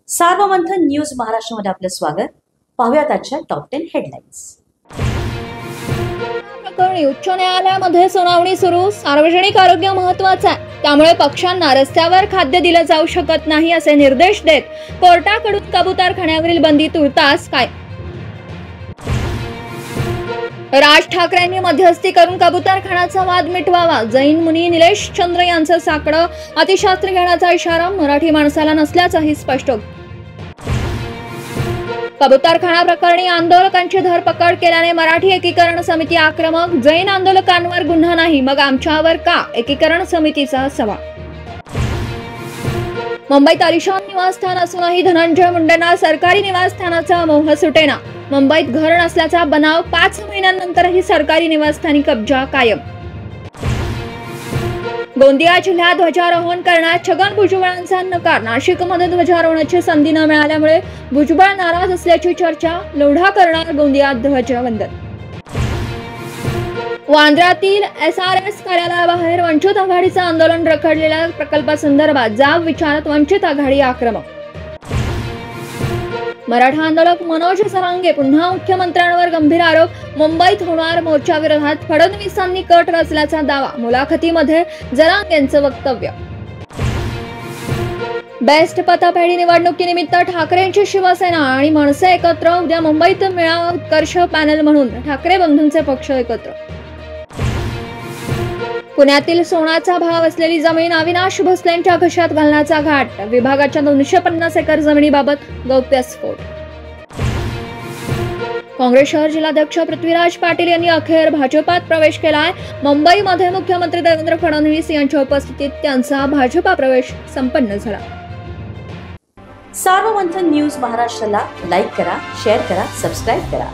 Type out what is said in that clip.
Sarvamanthan news महाराष्ट्रामध्ये आपलं स्वागत। पाहूयात आजच्या टॉप 10 हेडलाईन्स। प्रकरणी उच्च न्यायालयामध्ये सुनावणी सुरू। सार्वजनिक आरोग्य महत्त्वाचं आहे, त्यामुळे पक्ष्यांना रस्त्यावर खाद्य दिलं जाऊ शकत नाही असे निर्देश देत कोर्टाकडून कबुतरखान्यावरील बंदी तुर्तास काय। राज ठाकरेंनी मध्यस्थी करून कबुतरखान्याचा वाद मिटवावा। जैन मुनी निलेश चंद्र यांचं साकडं अतिशास्त्र घेण्याचा इशारा मराठी माणसाला नसल्याचंही स्पष्ट। कबुतरखाना प्रकरणी आंदोलकांची धरपकड केल्याने मराठी एकीकरण समिती आक्रमक। जैन आंदोलकांवर गुन्हा नाही, मग आमच्यावर का? एकीकरण समितीचा सवाल। मुंबईत आलिशान निवासस्थान असूनही धनंजय मुंडेंना सरकारी निवासस्थानाचा मोह सुटेना। मुंबईत घर नसल्याचा बनाव, 5 महिन्यांनंतरही सरकारी निवासस्थानी कब्जा कायम। गोंदिया जिल्ह्यात ध्वजारोहण करण्यात छगन भुजबळांचा नकार। नाशिकमध्ये ध्वजारोहणाची संधी न मिळाल्यामुळे भुजबळ नाराज असल्याची चर्चा। लोढा करणार गोंदियात ध्वजवंदन। वांद्र्यातील SRS कार्यालयाबाहेर वंचित आघाडीचं आंदोलन। रखडलेल्या प्रकल्पासंदर्भात जाब विचारत वंचित आघाडी आक्रमक। मराठा आंदोलक मनोज सरांगे पुन्हा मुख्यमंत्र्यांवर गंभीर आरोप। मुंबईत होणार मोर्चाविरोधात फडणवीसांनी कट रचल्याचा दावा। मुलाखतीमध्ये जरांगेंचं वक्तव्य। बेस्ट पतपेढी निवडणुकीनिमित्त ठाकरेंची शिवसेना आणि मनसे एकत्र। उद्या मुंबईत मेळावा उत्कर्ष पॅनल म्हणून ठाकरे बंधूंचे पक्ष एकत्र। पुण्यातील सोन्याचा भाव असलेली जमीन अविनाश भोसलेंच्या घशात घालण्याचा घाट। विभागाच्या 250 एकर जमिनीबाबत गौप्यस्फोट। काँग्रेस शहर जिल्हाध्यक्ष पृथ्वीराज पाटील यांनी अखेर भाजपात प्रवेश केलाय। मुंबईमध्ये मुख्यमंत्री देवेंद्र फडणवीस यांच्या उपस्थितीत त्यांचा भाजपा प्रवेश संपन्न झाला। सार्वमंथन न्यूज महाराष्ट्राला लाईक करा, शेअर करा, सबस्क्राईब करा।